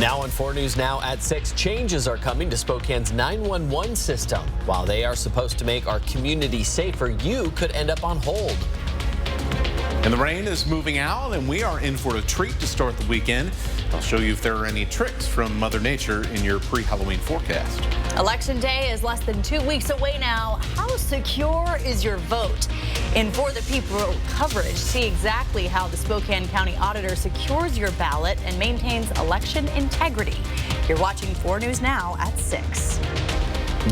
Now on 4 News Now at 6, changes are coming to Spokane's 911 system. While they are supposed to make our community safer, you could end up on hold. And the rain is moving out, and we are in for a treat to start the weekend. I'll show you if there are any tricks from Mother Nature in your pre-Halloween forecast. Election Day is less than 2 weeks away now. How secure is your vote? In For the People coverage, see exactly how the Spokane County Auditor secures your ballot and maintains election integrity. You're watching 4 News Now at 6.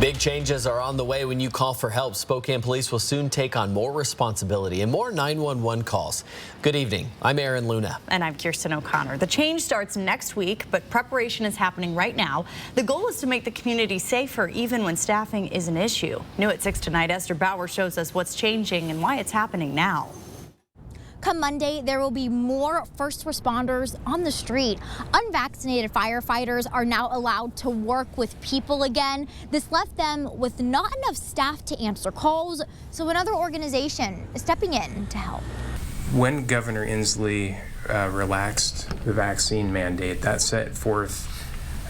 Big changes are on the way when you call for help. Spokane Police will soon take on more responsibility and more 911 calls. Good evening. I'm Aaron Luna. And I'm Kirsten O'Connor. The change starts next week, but preparation is happening right now. The goal is to make the community safer even when staffing is an issue. New at 6 tonight, Esther Bauer shows us what's changing and why it's happening now. Come Monday, there will be more first responders on the street. Unvaccinated firefighters are now allowed to work with people again. This left them with not enough staff to answer calls, so another organization is stepping in to help. When Governor Inslee relaxed the vaccine mandate, that set forth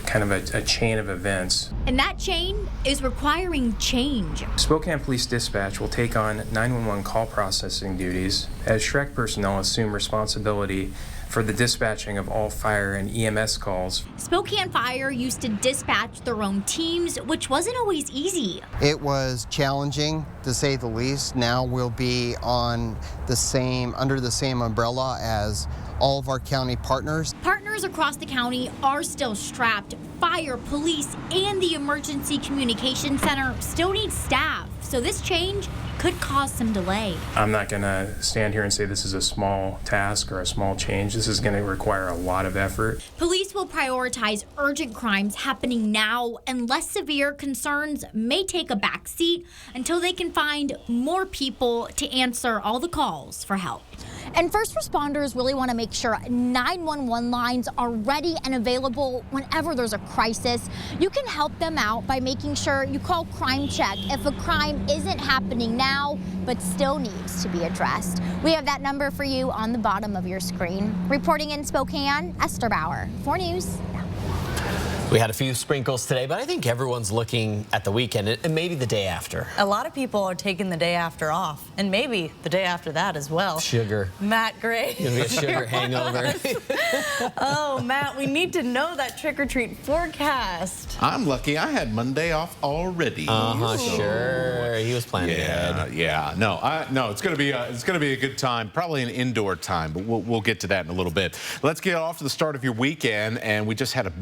kind of a chain of events. And that chain is requiring change. Spokane Police Dispatch will take on 911 call processing duties as Shrek personnel assume responsibility for the dispatching of all fire and EMS calls. Spokane Fire used to dispatch their own teams, which wasn't always easy. It was challenging, to say the least. Now we'll be under the same umbrella as all of our county partners. Partners across the county are still strapped. Fire, police, and the Emergency Communication Center still need staff. So this change could cause some delay. I'm not going to stand here and say this is a small task or a small change. This is going to require a lot of effort. Police will prioritize urgent crimes happening now, and less severe concerns may take a back seat until they can find more people to answer all the calls for help. And first responders really want to make sure 911 lines are ready and available whenever there's a crisis. You can help them out by making sure you call Crime Check if a crime isn't happening now but still needs to be addressed. We have that number for you on the bottom of your screen. Reporting in Spokane, Esther Bauer, 4 News. We had a few sprinkles today, but I think everyone's looking at the weekend and maybe the day after. A lot of people are taking the day after off, and maybe the day after that as well. Sugar. Matt Gray. Gonna be a sugar hangover. Oh, Matt, we need to know that trick-or-treat forecast. I'm lucky. I had Monday off already. Sure. He was planning ahead. Yeah. No, it's gonna be a good time. Probably an indoor time, but we'll get to that in a little bit. Let's get off to the start of your weekend, and we just had a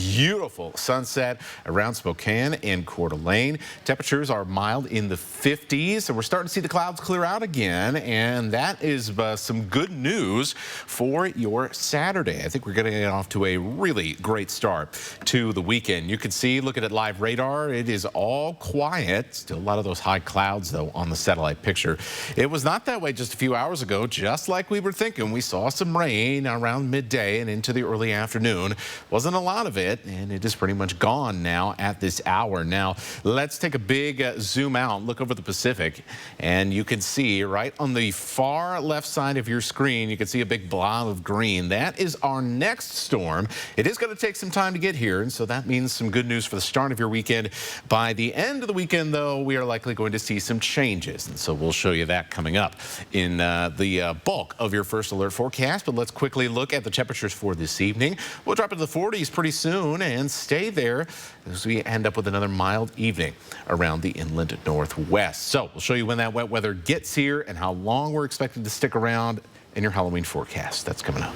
beautiful sunset around Spokane and Coeur d'Alene. Temperatures are mild in the 50s, and we're starting to see the clouds clear out again, and that is some good news for your Saturday. I think we're going to get off to a really great start to the weekend. You can see, looking at live radar, it is all quiet. Still a lot of those high clouds, though, on the satellite picture. It was not that way just a few hours ago, just like we were thinking. We saw some rain around midday and into the early afternoon. Wasn't a lot of it, and it is pretty much gone now at this hour. Now, let's take a big zoom out, look over the Pacific, and you can see right on the far left side of your screen, you can see a big blob of green. That is our next storm. It is going to take some time to get here, and so that means some good news for the start of your weekend. By the end of the weekend, though, we are likely going to see some changes, and so we'll show you that coming up in the bulk of your first alert forecast. But let's quickly look at the temperatures for this evening. We'll drop into the 40s pretty soon and stay there as we end up with another mild evening around the inland northwest. So we'll show you when that wet weather gets here and how long we're expected to stick around in your Halloween forecast. That's coming up.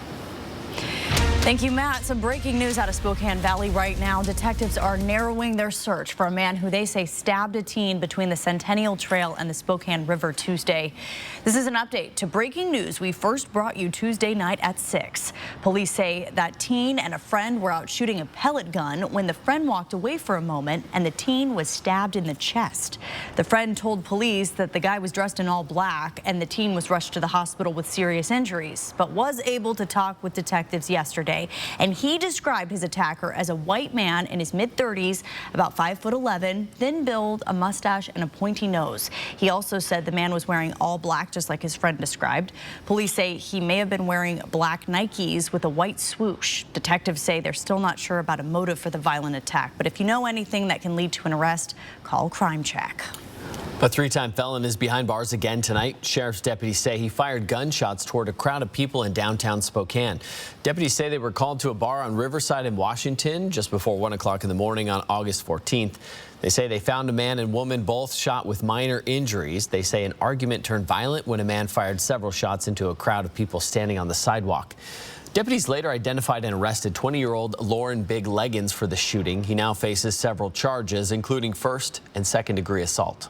Thank you, Matt. Some breaking news out of Spokane Valley right now. Detectives are narrowing their search for a man who they say stabbed a teen between the Centennial Trail and the Spokane River Tuesday. This is an update to breaking news we first brought you Tuesday night at 6. Police say that teen and a friend were out shooting a pellet gun when the friend walked away for a moment and the teen was stabbed in the chest. The friend told police that the guy was dressed in all black and the teen was rushed to the hospital with serious injuries, but was able to talk with detectives yesterday. Tuesday, and he described his attacker as a white man in his mid-30s, about 5'11", thin build, a mustache, and a pointy nose. He also said the man was wearing all black, just like his friend described. Police say he may have been wearing black Nikes with a white swoosh. Detectives say they're still not sure about a motive for the violent attack, but if you know anything that can lead to an arrest, call Crime Check. A three-time felon is behind bars again tonight. Sheriff's deputies say he fired gunshots toward a crowd of people in downtown Spokane. Deputies say they were called to a bar on Riverside in Washington just before 1 o'clock in the morning on August 14th. They say they found a man and woman both shot with minor injuries. They say an argument turned violent when a man fired several shots into a crowd of people standing on the sidewalk. Deputies later identified and arrested 20-year-old Lauren Big Leggins for the shooting. He now faces several charges, including first and second-degree assault.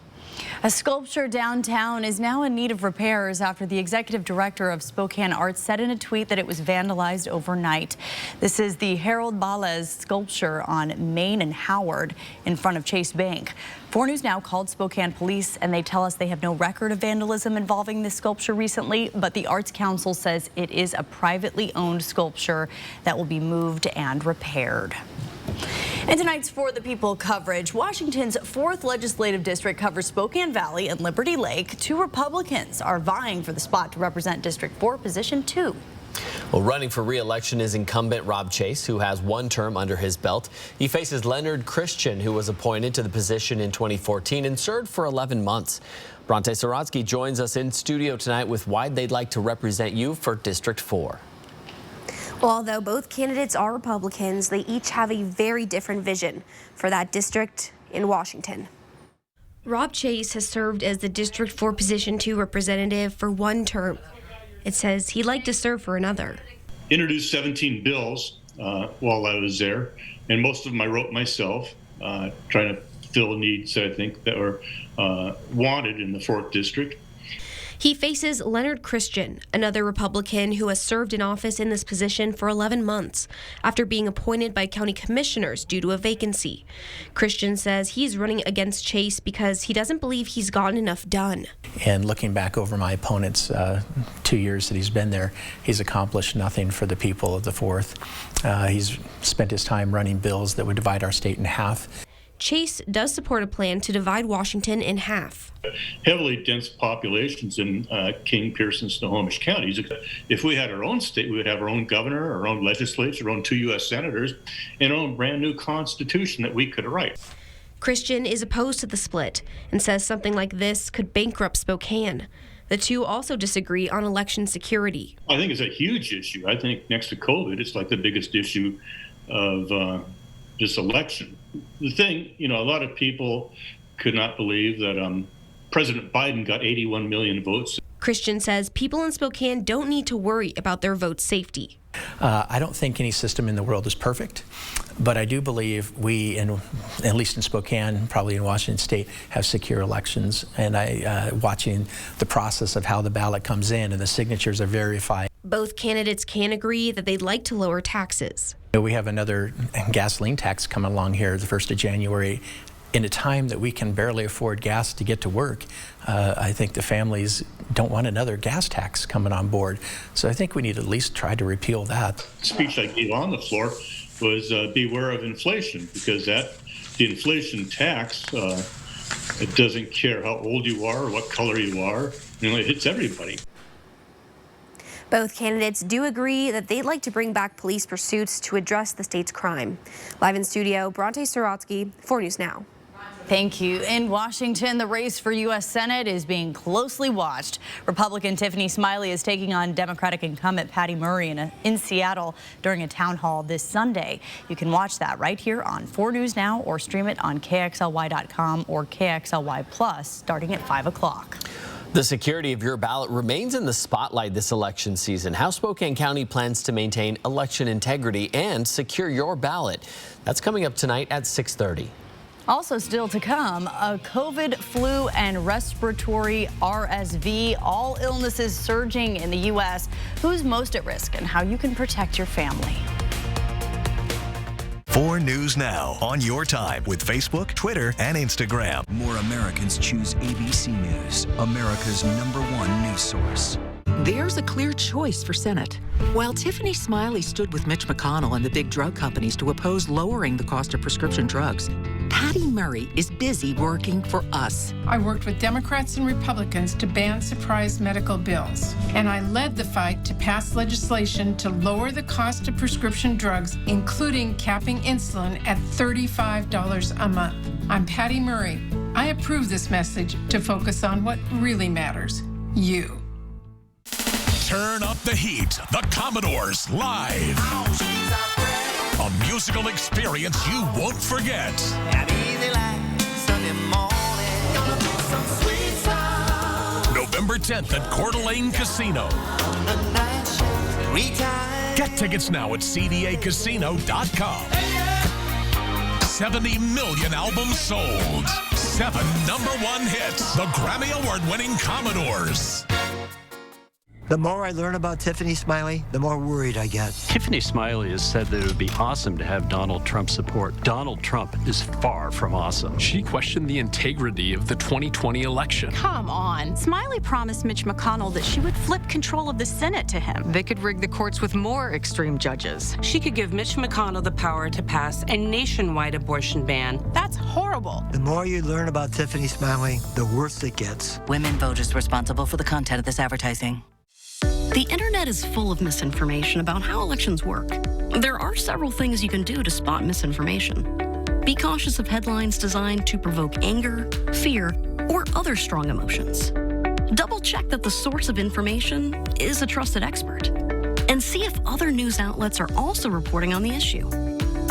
A sculpture downtown is now in need of repairs after the executive director of Spokane Arts said in a tweet that it was vandalized overnight. This is the Harold Balez sculpture on Main and Howard in front of Chase Bank. 4 News Now called Spokane police, and they tell us they have no record of vandalism involving this sculpture recently, but the Arts Council says it is a privately owned sculpture that will be moved and repaired. And tonight's For the People coverage, Washington's 4th legislative district covers Spokane Valley and Liberty Lake. 2 Republicans are vying for the spot to represent District 4, Position 2. Well, running for re-election is incumbent Rob Chase, who has 1 term under his belt. He faces Leonard Christian, who was appointed to the position in 2014 and served for 11 months. Bronte Sorotsky joins us in studio tonight with why they'd like to represent you for District 4. Well, although both candidates are Republicans, they each have a very different vision for that district in Washington. Rob Chase has served as the District 4 Position 2 representative for 1 term. It says he'd like to serve for another. Introduced 17 bills while I was there, and most of them I wrote myself, trying to fill needs that I think that were wanted in the 4th District. He faces Leonard Christian, another Republican who has served in office in this position for 11 months after being appointed by county commissioners due to a vacancy. Christian says he's running against Chase because he doesn't believe he's gotten enough done. And looking back over my opponent's 2 years that he's been there, he's accomplished nothing for the people of the 4th. He's spent his time running bills that would divide our state in half. Chase does support a plan to divide Washington in half. Heavily dense populations in King, Pearson, Snohomish counties. If we had our own state, we would have our own governor, our own legislature, our own 2 U.S. senators, and our own brand new constitution that we could write. Christian is opposed to the split and says something like this could bankrupt Spokane. The 2 also disagree on election security. I think it's a huge issue. I think next to COVID, it's like the biggest issue of this election. The thing, a lot of people could not believe that President Biden got 81 million votes. Christian says people in Spokane don't need to worry about their vote safety. I don't think any system in the world is perfect, but I do believe we, at least in Spokane, probably in Washington State, have secure elections. And watching the process of how the ballot comes in and the signatures are verified. Both candidates can agree that they'd like to lower taxes. We have another gasoline tax coming along here the 1st of January. In a time that we can barely afford gas to get to work, I think the families don't want another gas tax coming on board. So I think we need to at least try to repeal that. The speech I gave on the floor was beware of inflation, because the inflation tax, it doesn't care how old you are or what color you are. It hits everybody. Both candidates do agree that they'd like to bring back police pursuits to address the state's crime. Live in studio, Bronte Sorotsky, 4 News Now. Thank you. In Washington, the race for U.S. Senate is being closely watched. Republican Tiffany Smiley is taking on Democratic incumbent Patty Murray in Seattle during a town hall this Sunday. You can watch that right here on 4 News Now or stream it on KXLY.com or KXLY Plus starting at 5 o'clock. The security of your ballot remains in the spotlight this election season. How Spokane County plans to maintain election integrity and secure your ballot. That's coming up tonight at 6:30. Also still to come, a COVID, flu, and respiratory RSV, all illnesses surging in the U.S. Who's most at risk and how you can protect your family. 4 News Now on your time with Facebook, Twitter, and Instagram. More Americans choose ABC News, America's #1 news source. There's a clear choice for Senate. While Tiffany Smiley stood with Mitch McConnell and the big drug companies to oppose lowering the cost of prescription drugs, Patty Murray is busy working for us. I worked with Democrats and Republicans to ban surprise medical bills, and I led the fight to pass legislation to lower the cost of prescription drugs, including capping insulin at $35 a month. I'm Patty Murray. I approve this message to focus on what really matters, you. Turn up the heat. The Commodores live. A musical experience you won't forget. November 10th at Coeur d'Alene Casino. Get tickets now at cdacasino.com. 70 million albums sold. 7 #1 hits. The Grammy Award-winning Commodores. The more I learn about Tiffany Smiley, the more worried I get. Tiffany Smiley has said that it would be awesome to have Donald Trump support. Donald Trump is far from awesome. She questioned the integrity of the 2020 election. Come on. Smiley promised Mitch McConnell that she would flip control of the Senate to him. They could rig the courts with more extreme judges. She could give Mitch McConnell the power to pass a nationwide abortion ban. That's horrible. The more you learn about Tiffany Smiley, the worse it gets. Women voters responsible for the content of this advertising. The internet is full of misinformation about how elections work. There are several things you can do to spot misinformation. Be cautious of headlines designed to provoke anger, fear, or other strong emotions. Double check that the source of information is a trusted expert. And see if other news outlets are also reporting on the issue.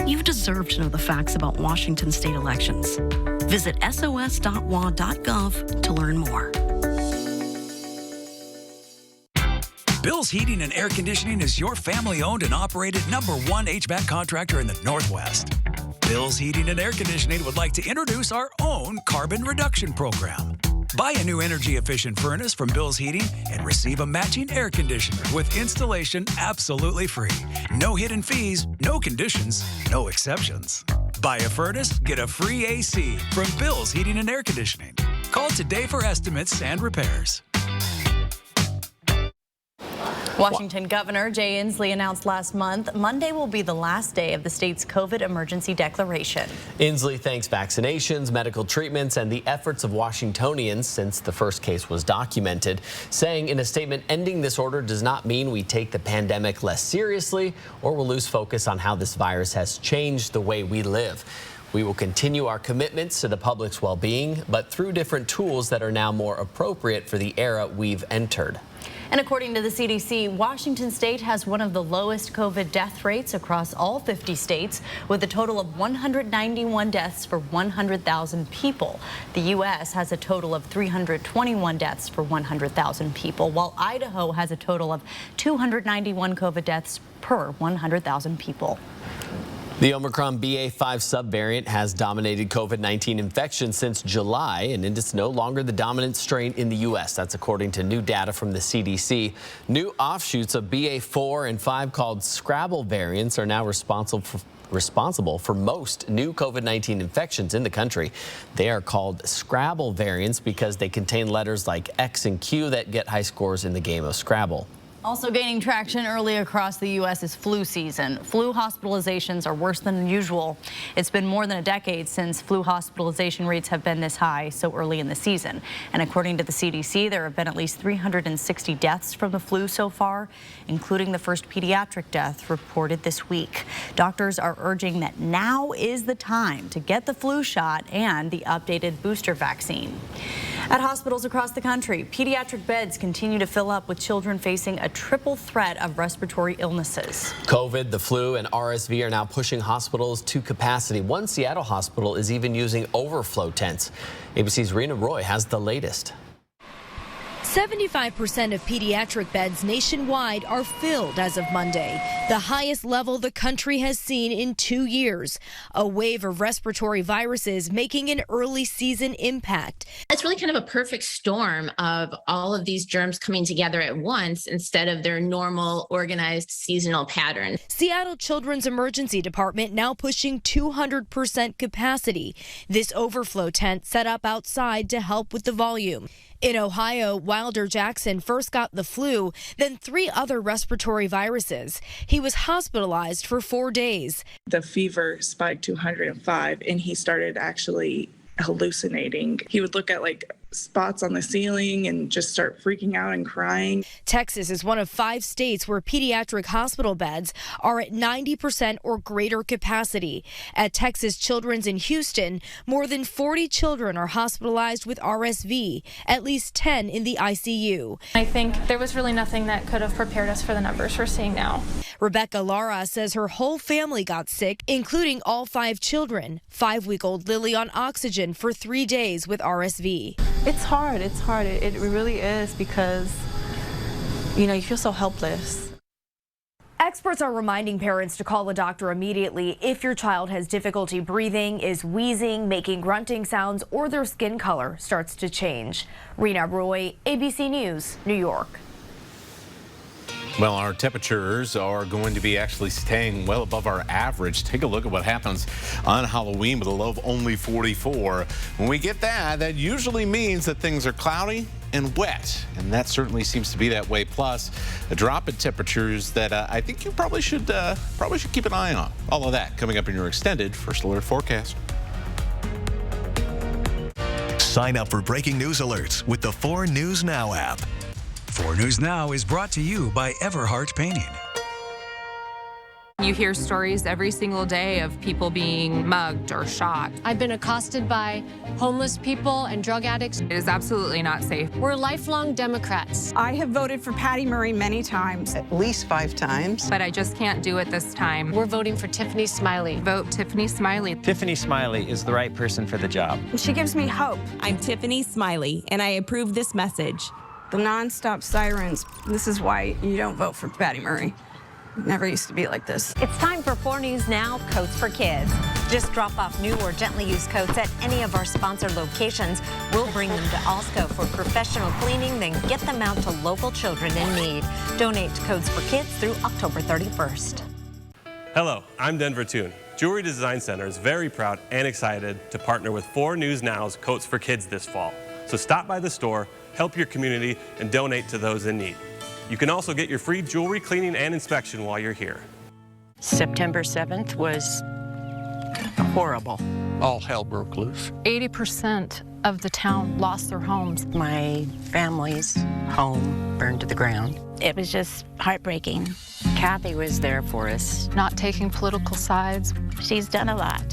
You deserve to know the facts about Washington state elections. Visit sos.wa.gov to learn more. Bill's Heating and Air Conditioning is your family-owned and operated #1 HVAC contractor in the Northwest. Bill's Heating and Air Conditioning would like to introduce our own carbon reduction program. Buy a new energy-efficient furnace from Bill's Heating and receive a matching air conditioner with installation absolutely free. No hidden fees, no conditions, no exceptions. Buy a furnace, get a free AC from Bill's Heating and Air Conditioning. Call today for estimates and repairs. Washington Governor Jay Inslee announced last month Monday will be the last day of the state's COVID emergency declaration. Inslee thanks vaccinations, medical treatments, and the efforts of Washingtonians since the first case was documented, saying in a statement, ending this order does not mean we take the pandemic less seriously or will lose focus on how this virus has changed the way we live. We will continue our commitments to the public's well-being, but through different tools that are now more appropriate for the era we've entered. And according to the CDC, Washington state has one of the lowest COVID death rates across all 50 states, with a total of 191 deaths for 100,000 people. The U.S. has a total of 321 deaths for 100,000 people, while Idaho has a total of 291 COVID deaths per 100,000 people. The Omicron BA.5 subvariant has dominated COVID-19 infections since July, and it's no longer the dominant strain in the U.S. That's according to new data from the CDC. New offshoots of BA.4 and 5 called Scrabble variants are now responsible for most new COVID-19 infections in the country. They are called Scrabble variants because they contain letters like X and Q that get high scores in the game of Scrabble. Also gaining traction early across the U.S. is flu season. Flu hospitalizations are worse than usual. It's been more than a decade since flu hospitalization rates have been this high so early in the season. And according to the CDC, there have been at least 360 deaths from the flu so far, including the first pediatric death reported this week. Doctors are urging that now is the time to get the flu shot and the updated booster vaccine. At hospitals across the country, pediatric beds continue to fill up with children facing a triple threat of respiratory illnesses. COVID, the flu, and RSV are now pushing hospitals to capacity. One Seattle hospital is even using overflow tents. ABC's Rena Roy has the latest. 75% of pediatric beds nationwide are filled as of Monday, the highest level the country has seen in 2 years. A wave of respiratory viruses making an early season impact. It's really kind of a perfect storm of all of these germs coming together at once instead of their normal organized seasonal pattern. Seattle Children's Emergency Department now pushing 200% capacity. This overflow tent set up outside to help with the volume. In Ohio, Wilder Jackson first got the flu, then 3 other respiratory viruses. He was hospitalized for 4 days. The fever spiked to 105, and he started actually hallucinating. He would look at spots on the ceiling and just start freaking out and crying. Texas is one of 5 states where pediatric hospital beds are at 90% or greater capacity. At Texas Children's in Houston, more than 40 children are hospitalized with RSV, at least 10 in the ICU. I think there was really nothing that could have prepared us for the numbers we're seeing now. Rebecca Lara says her whole family got sick, including all 5 children. 5-week-old Lily on oxygen for 3 days with RSV. It's hard. It's hard. It really is because, you feel so helpless. Experts are reminding parents to call a doctor immediately if your child has difficulty breathing, is wheezing, making grunting sounds, or their skin color starts to change. Rena Roy, ABC News, New York. Well, our temperatures are going to be actually staying well above our average. Take a look at what happens on Halloween with a low of only 44. When we get that, that usually means that things are cloudy and wet, and that certainly seems to be that way. Plus, a drop in temperatures that I think you probably should keep an eye on. All of that coming up in your extended First Alert forecast. Sign up for breaking news alerts with the 4 News Now app. 4 News Now is brought to you by Everhart Painting. You hear stories every single day of people being mugged or shot. I've been accosted by homeless people and drug addicts. It is absolutely not safe. We're lifelong Democrats. I have voted for Patty Murray many times. At least 5 times. But I just can't do it this time. We're voting for Tiffany Smiley. Vote Tiffany Smiley. Tiffany Smiley is the right person for the job. She gives me hope. I'm Tiffany Smiley, and I approve this message. The nonstop sirens, this is why you don't vote for Patty Murray. It never used to be like this. It's time for 4 News Now Coats for Kids. Just drop off new or gently used coats at any of our sponsored locations. We'll bring them to Alsco for professional cleaning, then get them out to local children in need. Donate to Coats for Kids through October 31st. Hello, I'm Denver Toon. Jewelry Design Center is very proud and excited to partner with 4 News Now's Coats for Kids this fall. So stop by the store, help your community, and donate to those in need. You can also get your free jewelry cleaning and inspection while you're here. September 7th was horrible. All hell broke loose. 80% of the town lost their homes. My family's home burned to the ground. It was just heartbreaking. Kathy was there for us. Not taking political sides. She's done a lot.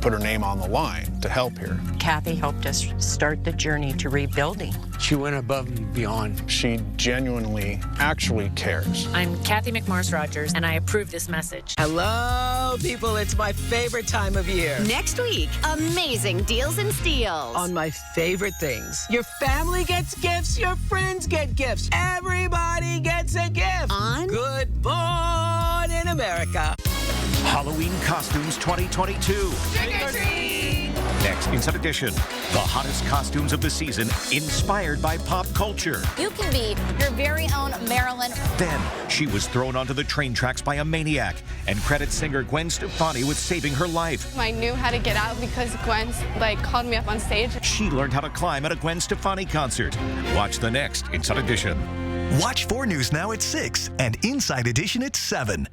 Put her name on the line to help here. Kathy helped us start the journey to rebuilding. She went above and beyond. She genuinely, actually cares. I'm Kathy McMorris-Rogers, and I approve this message. Hello, people. It's my favorite time of year. Next week, amazing deals and steals. On my favorite things. Your family gets gifts, your friends get gifts. Everybody gets a gift. On Good Morning America. Halloween Costumes 2022. Trick or treat! Next, Inside Edition. The hottest costumes of the season, inspired by pop culture. You can be your very own Marilyn. Then, she was thrown onto the train tracks by a maniac, and credits singer Gwen Stefani with saving her life. I knew how to get out because Gwen called me up on stage. She learned how to climb at a Gwen Stefani concert. Watch the next Inside Edition. Watch 4 News Now at 6 and Inside Edition at 7.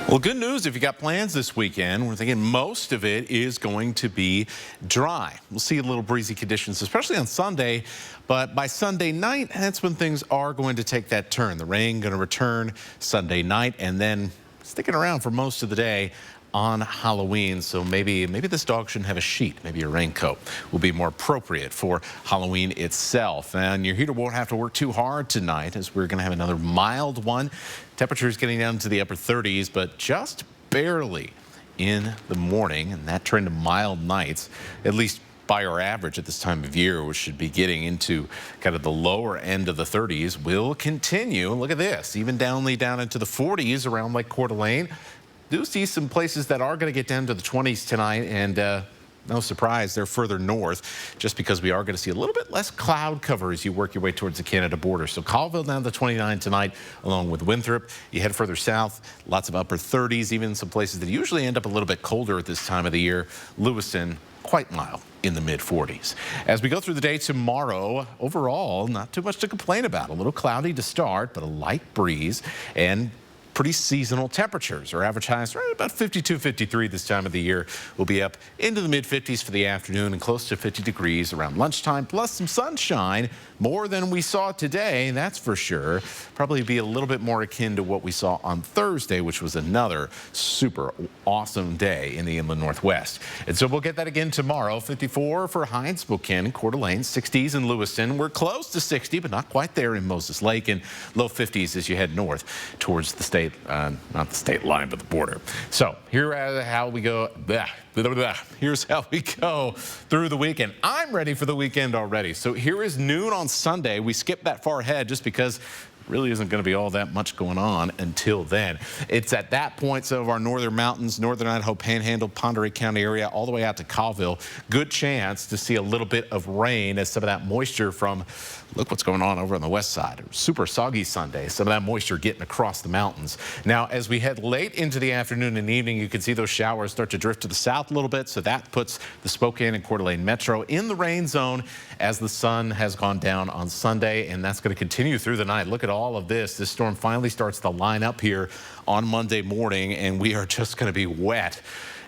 Well, good news if you got plans this weekend. We're thinking most of it is going to be dry. We'll see a little breezy conditions, especially on Sunday. But by Sunday night, that's when things are going to take that turn. The rain going to return Sunday night and then sticking around for most of the day on Halloween. So maybe this dog shouldn't have a sheet. Maybe a raincoat will be more appropriate for Halloween itself. And your heater won't have to work too hard tonight, as we're going to have another mild one. Temperatures getting down to the upper 30s, but just barely in the morning. And that trend of mild nights, at least by our average at this time of year, which should be getting into kind of the lower end of the 30s, will continue. Look at this, even down into the 40s around Lake Coeur d'Alene. Do see some places that are going to get down to the 20s tonight, and no surprise, they're further north just because we are going to see a little bit less cloud cover as you work your way towards the Canada border. So Colville down to 29 tonight, along with Winthrop. You head further south, lots of upper 30s, even some places that usually end up a little bit colder at this time of the year. Lewiston, quite mild in the mid-40s. As we go through the day tomorrow, overall, not too much to complain about. A little cloudy to start, but a light breeze and pretty seasonal temperatures. Our average highs right about 52, 53 this time of the year. We'll be up into the mid-50s for the afternoon and close to 50 degrees around lunchtime, plus some sunshine, more than we saw today, that's for sure. Probably be a little bit more akin to what we saw on Thursday, which was another super awesome day in the inland Northwest. And so we'll get that again tomorrow. 54 for Hinds, Spokane, and Coeur d'Alene, 60s in Lewiston. We're close to 60, but not quite there in Moses Lake, and low 50s as you head north towards the state, not the state line, but the border. So here's how we go. Here's how we go through the weekend. I'm ready for the weekend already. So here is noon on Sunday. We skipped that far ahead just because really isn't going to be all that much going on until then. It's at that point some of our northern mountains, northern Idaho Panhandle, Pend Oreille County area, all the way out to Colville. Good chance to see a little bit of rain as some of that moisture from, look what's going on over on the west side. Super soggy Sunday. Some of that moisture getting across the mountains. Now, as we head late into the afternoon and evening, you can see those showers start to drift to the south a little bit. So that puts the Spokane and Coeur d'Alene Metro in the rain zone as the sun has gone down on Sunday, and that's going to continue through the night. Look at all of this. This storm finally starts to line up here on Monday morning, and we are just going to be wet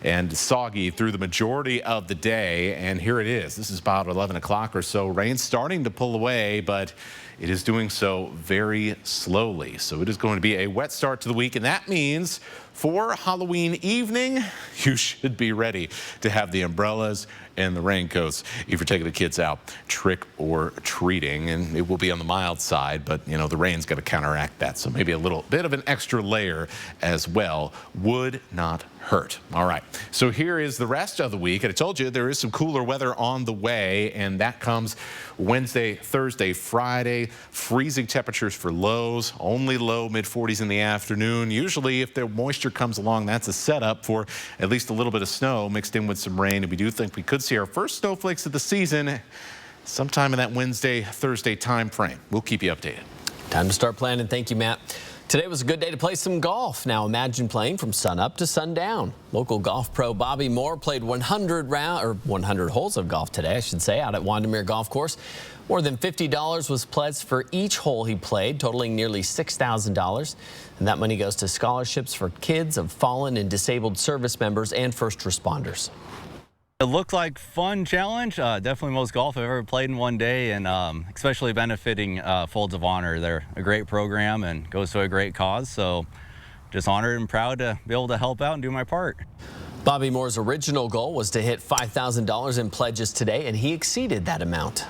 and soggy through the majority of the day. And here it is. This is about 11 o'clock or so. Rain starting to pull away, but it is doing so very slowly. So it is going to be a wet start to the week, and that means for Halloween evening, you should be ready to have the umbrellas and the raincoats if you're taking the kids out trick or treating. And it will be on the mild side, but you know, the rain's going to counteract that. So maybe a little bit of an extra layer as well would not hurt. All right, so here is the rest of the week. And I told you there is some cooler weather on the way, and that comes Wednesday, Thursday, Friday. Freezing temperatures for lows, only low mid-40s in the afternoon. Usually if the moisture comes along, that's a setup for at least a little bit of snow mixed in with some rain. And we do think we could see our first snowflakes of the season sometime in that Wednesday, Thursday time frame. We'll keep you updated. Time to start planning. Thank you, Matt. Today was a good day to play some golf. Now imagine playing from sunup to sundown. Local golf pro Bobby Moore played 100 holes of golf today, I should say, out at Wandamere Golf Course. More than $50 was pledged for each hole he played, totaling nearly $6,000. And that money goes to scholarships for kids of fallen and disabled service members and first responders. It looked like fun challenge. Definitely most golf I've ever played in one day, and especially benefiting Folds of Honor. They're a great program and goes to a great cause. So just honored and proud to be able to help out and do my part. Bobby Moore's original goal was to hit $5,000 in pledges today, and he exceeded that amount.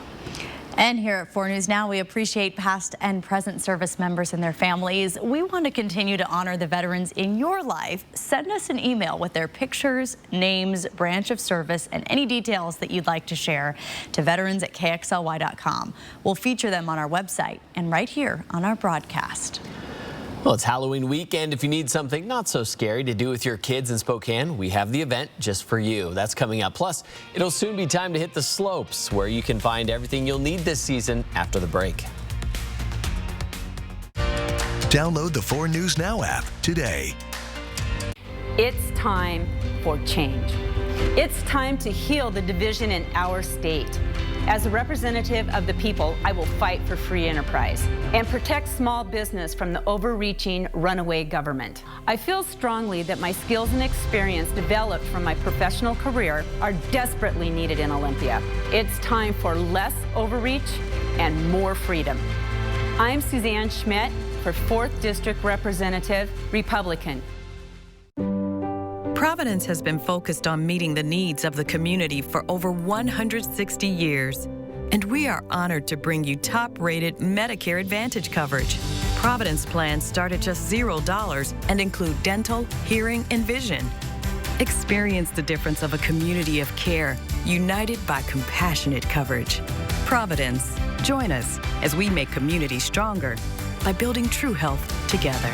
And here at 4 News Now, we appreciate past and present service members and their families. We want to continue to honor the veterans in your life. Send us an email with their pictures, names, branch of service, and any details that you'd like to share to veterans@kxly.com. We'll feature them on our website and right here on our broadcast. Well, it's Halloween weekend. If you need something not so scary to do with your kids in Spokane, we have the event just for you. That's coming up. Plus, it'll soon be time to hit the slopes, where you can find everything you'll need this season after the break. Download the 4 News Now app today. It's time for change. It's time to heal the division in our state. As a representative of the people, I will fight for free enterprise and protect small business from the overreaching runaway government. I feel strongly that my skills and experience developed from my professional career are desperately needed in Olympia. It's time for less overreach and more freedom. I'm Suzanne Schmidt for 4th District Representative, Republican. Providence has been focused on meeting the needs of the community for over 160 years, and we are honored to bring you top-rated Medicare Advantage coverage. Providence plans start at just $0 and include dental, hearing, and vision. Experience the difference of a community of care, united by compassionate coverage. Providence, join us as we make communities stronger by building true health together.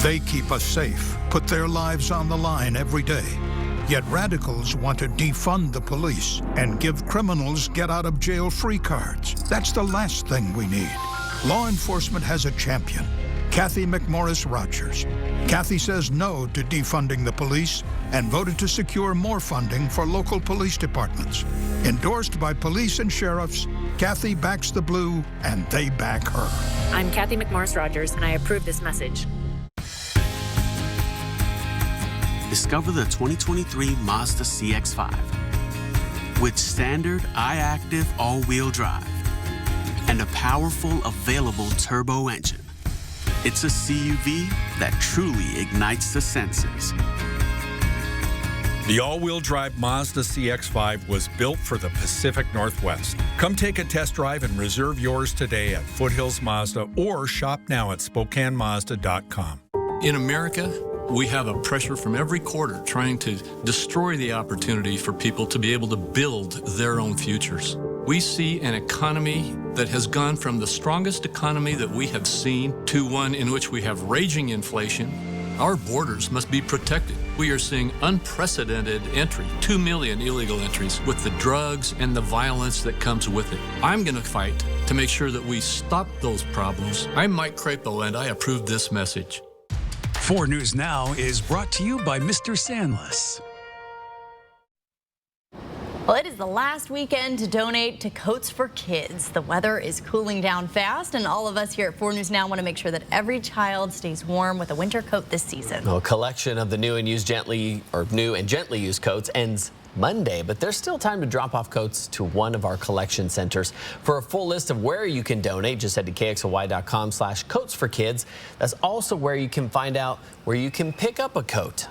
They keep us safe, put their lives on the line every day. Yet radicals want to defund the police and give criminals get-out-of-jail-free cards. That's the last thing we need. Law enforcement has a champion, Cathy McMorris Rodgers. Cathy says no to defunding the police and voted to secure more funding for local police departments. Endorsed by police and sheriffs, Cathy backs the blue and they back her. I'm Cathy McMorris Rodgers, and I approve this message. Discover the 2023 Mazda CX-5 with standard iActive all-wheel drive and a powerful, available turbo engine. It's a CUV that truly ignites the senses. The all-wheel drive Mazda CX-5 was built for the Pacific Northwest. Come take a test drive and reserve yours today at Foothills Mazda or shop now at SpokaneMazda.com. In America, we have a pressure from every quarter trying to destroy the opportunity for people to be able to build their own futures. We see an economy that has gone from the strongest economy that we have seen to one in which we have raging inflation. Our borders must be protected. We are seeing unprecedented entry, 2 million illegal entries, with the drugs and the violence that comes with it. I'm going to fight to make sure that we stop those problems. I'm Mike Crapo, and I approve this message. 4 News Now is brought to you by Mr. Sandless. Well, it is the last weekend to donate to Coats for Kids. The weather is cooling down fast, and all of us here at 4 News Now want to make sure that every child stays warm with a winter coat this season. A collection of the new and gently used coats ends Monday, but there's still time to drop off coats to one of our collection centers. For a full list of where you can donate, just head to KXLY.com/coatsforkids. That's also where you can find out where you can pick up a coat.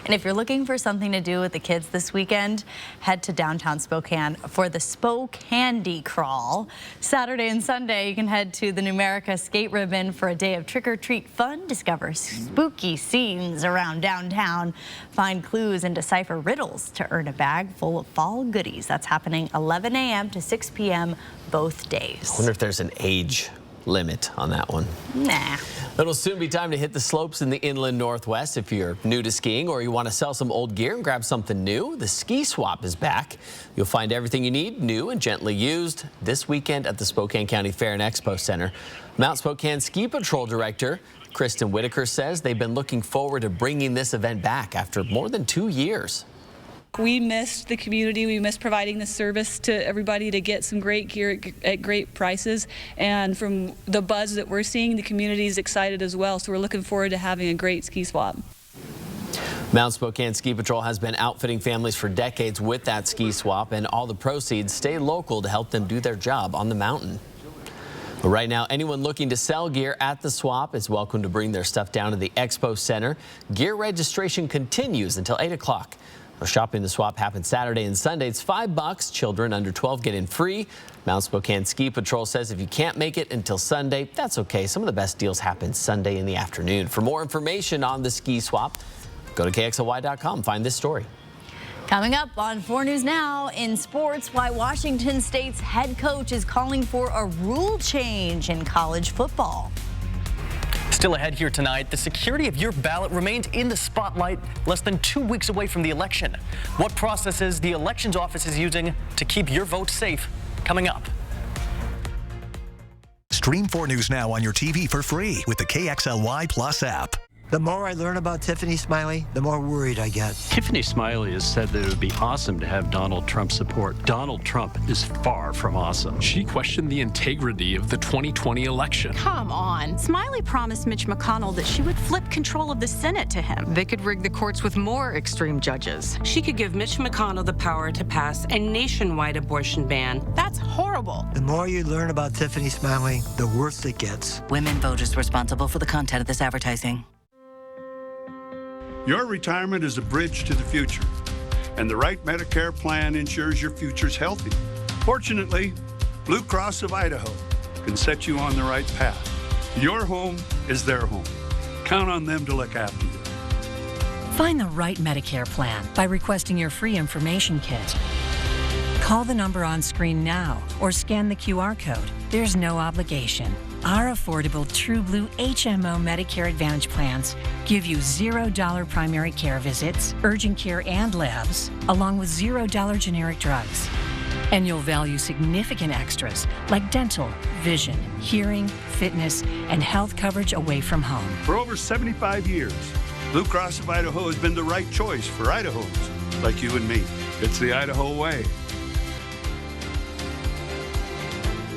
And if you're looking for something to do with the kids this weekend, head to downtown Spokane for the Spokandy Crawl. Saturday and Sunday, you can head to the Numerica Skate Ribbon for a day of trick-or-treat fun. Discover spooky scenes around downtown. Find clues and decipher riddles to earn a bag full of fall goodies. That's happening 11 a.m. to 6 p.m. both days. I wonder if there's an age limit on that one. Nah. It'll soon be time to hit the slopes in the inland Northwest. If you're new to skiing or you want to sell some old gear and grab something new, the Ski Swap is back. You'll find everything you need, new and gently used, this weekend at the Spokane County Fair and Expo Center. Mount Spokane Ski Patrol Director Kristen Whitaker says they've been looking forward to bringing this event back after more than 2 years. We missed the community. We missed providing the service to everybody to get some great gear at great prices. And from the buzz that we're seeing, the community is excited as well. So we're looking forward to having a great ski swap. Mount Spokane Ski Patrol has been outfitting families for decades with that ski swap, and all the proceeds stay local to help them do their job on the mountain. But right now, anyone looking to sell gear at the swap is welcome to bring their stuff down to the Expo Center. Gear registration continues until 8 o'clock. Shopping the swap happens Saturday and Sunday. It's $5. Children under 12 get in free. Mount Spokane Ski Patrol says if you can't make it until Sunday, that's okay. Some of the best deals happen Sunday in the afternoon. For more information on the ski swap, go to KXLY.com. Find this story. Coming up on 4 News Now, in sports, why Washington State's head coach is calling for a rule change in college football. Still ahead here tonight, the security of your ballot remains in the spotlight less than 2 weeks away from the election. What processes the elections office is using to keep your vote safe, coming up. Stream 4 News Now on your TV for free with the KXLY Plus app. The more I learn about Tiffany Smiley, the more worried I get. Tiffany Smiley has said that it would be awesome to have Donald Trump support. Donald Trump is far from awesome. She questioned the integrity of the 2020 election. Come on. Smiley promised Mitch McConnell that she would flip control of the Senate to him. They could rig the courts with more extreme judges. She could give Mitch McConnell the power to pass a nationwide abortion ban. That's horrible. The more you learn about Tiffany Smiley, the worse it gets. Women voters responsible for the content of this advertising. Your retirement is a bridge to the future, and the right Medicare plan ensures your future's healthy. Fortunately, Blue Cross of Idaho can set you on the right path. Your home is their home. Count on them to look after you. Find the right Medicare plan by requesting your free information kit. Call the number on screen now or scan the QR code. there's no obligation. Our affordable True Blue HMO Medicare Advantage plans give you $0 primary care visits, urgent care and labs, along with $0 generic drugs. And you'll value significant extras like dental, vision, hearing, fitness, and health coverage away from home. For over 75 years, Blue Cross of Idaho has been the right choice for Idahoans like you and me. It's the Idaho way.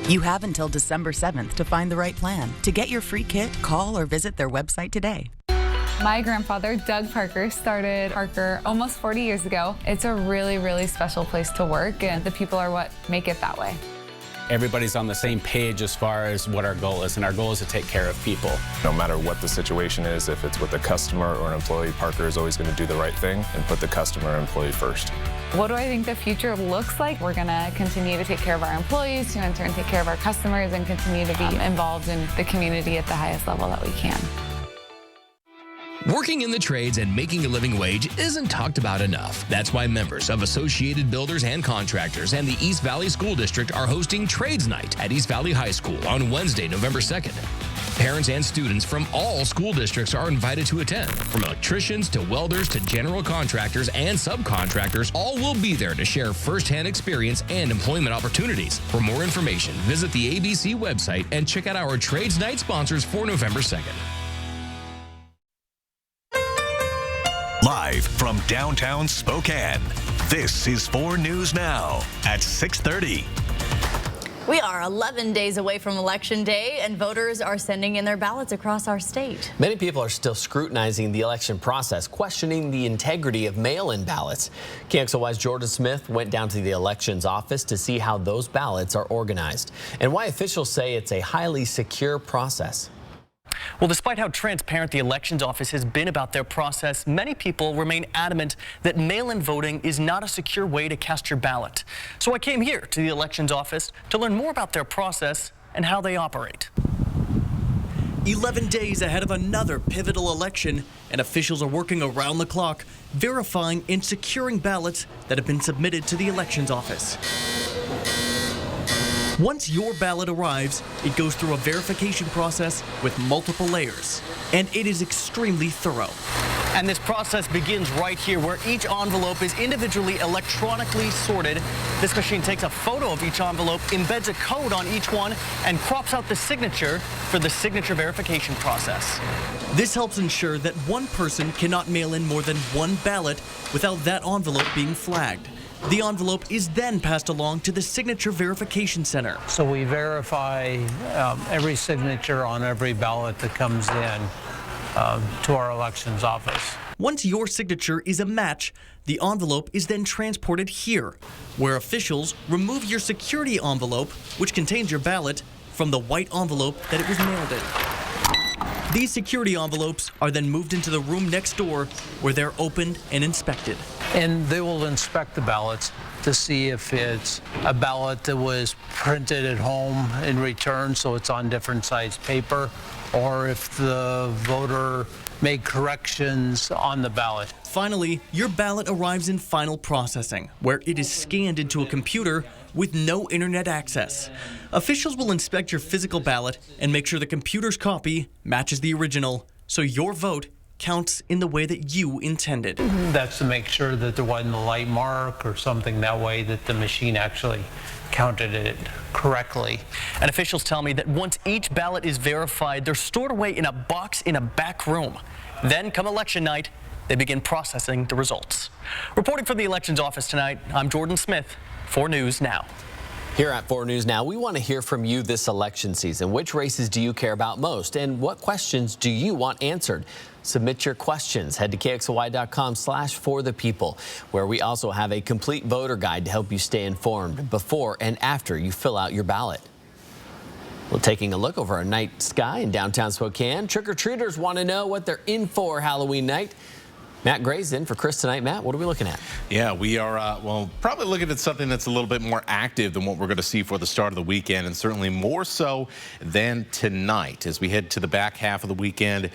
You have until December 7th to find the right plan. To get your free kit, call or visit their website today. My grandfather, Doug Parker, started Parker almost 40 years ago. It's a really, really special place to work, and the people are what make it that way. Everybody's on the same page as far as what our goal is, and our goal is to take care of people. No matter what the situation is, if it's with a customer or an employee, Parker is always going to do the right thing and put the customer or employee first. What do I think the future looks like? We're going to continue to take care of our employees, to in turn take care of our customers, and continue to be involved in the community at the highest level that we can. Working in the trades and making a living wage isn't talked about enough. That's why members of Associated Builders and Contractors and the East Valley School District are hosting Trades Night at East Valley High School on Wednesday, November 2nd. Parents and students from all school districts are invited to attend. From electricians to welders to general contractors and subcontractors, all will be there to share firsthand experience and employment opportunities. For more information, visit the ABC website and check out our Trades Night sponsors for November 2nd. Live from downtown Spokane, this is 4 News Now at 6:30. We are 11 days away from Election Day, and voters are sending in their ballots across our state. Many people are still scrutinizing the election process, questioning the integrity of mail-in ballots. KXLY's Jordan Smith went down to the elections office to see how those ballots are organized and why officials say it's a highly secure process. Well, despite how transparent the elections office has been about their process, many people remain adamant that mail-in voting is not a secure way to cast your ballot. So I came here to the elections office to learn more about their process and how they operate. 11 days ahead of another pivotal election, and officials are working around the clock, verifying and securing ballots that have been submitted to the elections office. Once your ballot arrives, it goes through a verification process with multiple layers, and it is extremely thorough. And this process begins right here, where each envelope is individually electronically sorted. This machine takes a photo of each envelope, embeds a code on each one, and crops out the signature for the signature verification process. This helps ensure that one person cannot mail in more than one ballot without that envelope being flagged. The envelope is then passed along to the Signature Verification Center. So we verify every signature on every ballot that comes in to our elections office. Once your signature is a match, the envelope is then transported here, where officials remove your security envelope, which contains your ballot, from the white envelope that it was mailed in. These security envelopes are then moved into the room next door, where they're opened and inspected. And they will inspect the ballots to see if it's a ballot that was printed at home and returned, so it's on different size paper, or if the voter made corrections on the ballot. Finally, your ballot arrives in final processing, where it is scanned into a computer with no internet access. Officials will inspect your physical ballot and make sure the computer's copy matches the original, so your vote counts in the way that you intended. That's to make sure that there wasn't a light mark or something that way, that the machine actually counted it correctly. And officials tell me that once each ballot is verified, they're stored away in a box in a back room. Then, come election night, they begin processing the results. Reporting from the elections office tonight, I'm Jordan Smith, 4 News Now. Here at 4 News Now, we want to hear from you this election season. Which races do you care about most, and what questions do you want answered? Submit your questions. Head to KXLY.com/forthepeople, where we also have a complete voter guide to help you stay informed before and after you fill out your ballot. Well, taking a look over our night sky in downtown Spokane, trick-or-treaters want to know what they're in for Halloween night. Matt Gray's in for Chris tonight. Matt, what are we looking at? Yeah, we are, well, probably looking at something that's a little bit more active than what we're going to see for the start of the weekend, and certainly more so than tonight. As we head to the back half of the weekend,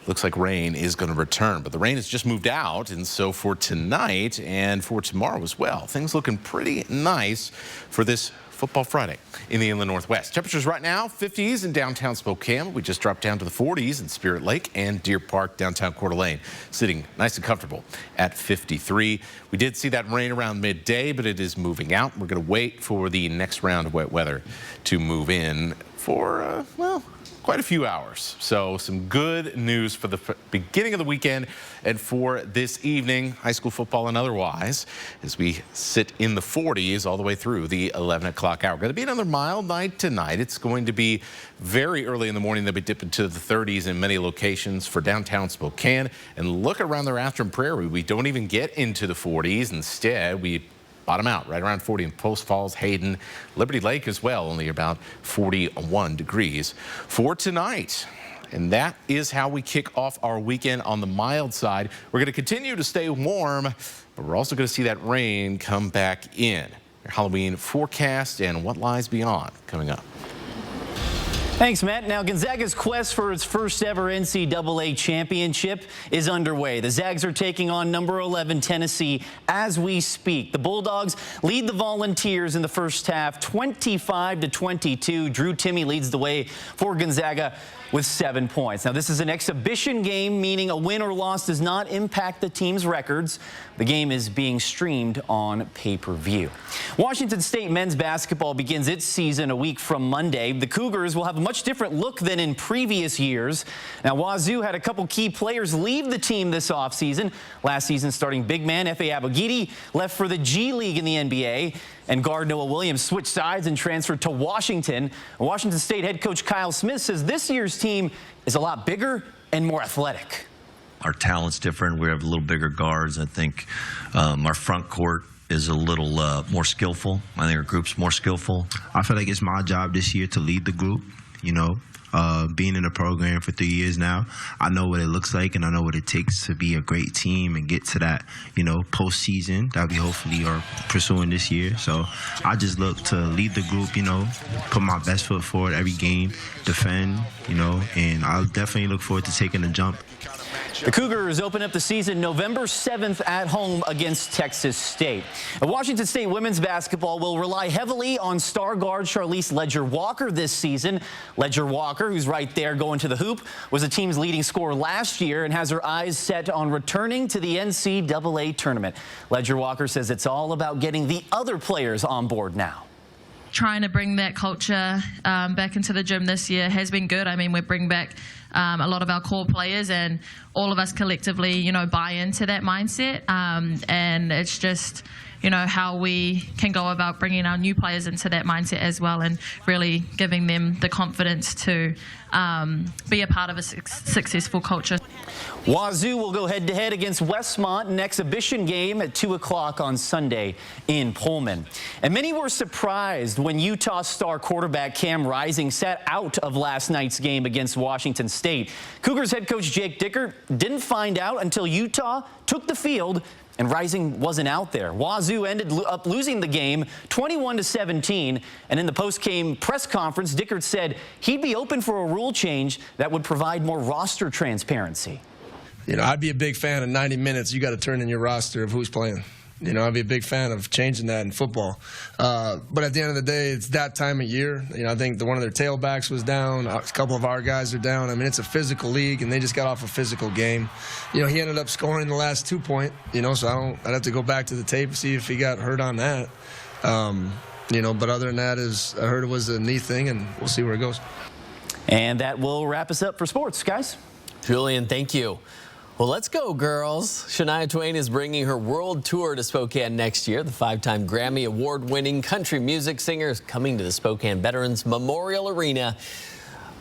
looks like rain is going to return, but the rain has just moved out, and so for tonight and for tomorrow as well, things looking pretty nice for this Football Friday in the Inland Northwest. Temperatures right now, 50s in downtown Spokane. We just dropped down to the 40s in Spirit Lake and Deer Park, downtown Coeur d'Alene, sitting nice and comfortable at 53. We did see that rain around midday, but it is moving out. We're going to wait for the next round of wet weather to move in for, well, quite a few hours. So some good news for the beginning of the weekend and for this evening, high school football and otherwise, as we sit in the 40s all the way through the 11 o'clock hour. Going to be another mild night tonight. It's going to be very early in the morning. They'll be dipping to the 30s in many locations for downtown Spokane. And look around the Rathdrum Prairie. We don't even get into the 40s. Instead, we bottom out right around 40 in Post Falls, Hayden, Liberty Lake as well, only about 41 degrees for tonight. And that is how we kick off our weekend on the mild side. We're going to continue to stay warm, but we're also going to see that rain come back in. Your Halloween forecast and what lies beyond coming up. Thanks, Matt. Now, Gonzaga's quest for its first ever NCAA championship is underway. The Zags are taking on number 11 Tennessee as we speak. The Bulldogs lead the Volunteers in the first half, 25-22. Drew Timme leads the way for Gonzaga with 7 points. Now, this is an exhibition game, meaning a win or loss does not impact the team's records. The game is being streamed on pay-per-view. Washington State men's basketball begins its season a week from Monday. The Cougars will have a much different look than in previous years. Now, Wazoo had a couple key players leave the team this offseason. Last season, starting big man Efe Abogidi left for the G League in the NBA, and guard Noah Williams switched sides and transferred to Washington. Washington State head coach Kyle Smith says this year's team is a lot bigger and more athletic. Our talent's different. We have a little bigger guards. I think our front court is a little more skillful. I think our group's more skillful. I feel like it's my job this year to lead the group, you know. Being in the program for 3 years now, I know what it looks like and I know what it takes to be a great team and get to that, you know, postseason that we hopefully are pursuing this year. So I just look to lead the group, you know, put my best foot forward every game, defend, you know, and I'll definitely look forward to taking the jump. The Cougars open up the season November 7th at home against Texas State. Washington State women's basketball will rely heavily on star guard Charlize Ledger-Walker this season. Ledger-Walker, who's right there going to the hoop, was the team's leading scorer last year and has her eyes set on returning to the NCAA tournament. Ledger-Walker says it's all about getting the other players on board now. Trying to bring that culture back into the gym this year has been good. I mean, we bring back a lot of our core players, and all of us collectively, you know, buy into that mindset. And it's just, you know, how we can go about bringing our new players into that mindset as well, and really giving them the confidence to be a part of a successful culture. Wazoo will go head-to-head against Westmont, an exhibition game at 2 o'clock on Sunday in Pullman. And many were surprised when Utah star quarterback Cam Rising sat out of last night's game against Washington State. Cougars head coach Jake Dickert didn't find out until Utah took the field and Rising wasn't out there. Wazoo ended up losing the game 21-17, and in the post-game press conference, Dickert said he'd be open for a rule change that would provide more roster transparency. You know, I'd be a big fan of 90 minutes. You got to turn in your roster of who's playing. You know, I'd be a big fan of changing that in football. But at the end of the day, it's that time of year. You know, I think one of their tailbacks was down. A couple of our guys are down. I mean, it's a physical league, and they just got off a physical game. You know, he ended up scoring the last 2 point. You know, so I'd have to go back to the tape and see if he got hurt on that. You know, but other than that, I heard it was a knee thing, and we'll see where it goes. And that will wrap us up for sports, guys. Julian, thank you. Well, let's go, girls. Shania Twain is bringing her world tour to Spokane next year. The 5-time Grammy Award-winning country music singer is coming to the Spokane Veterans Memorial Arena.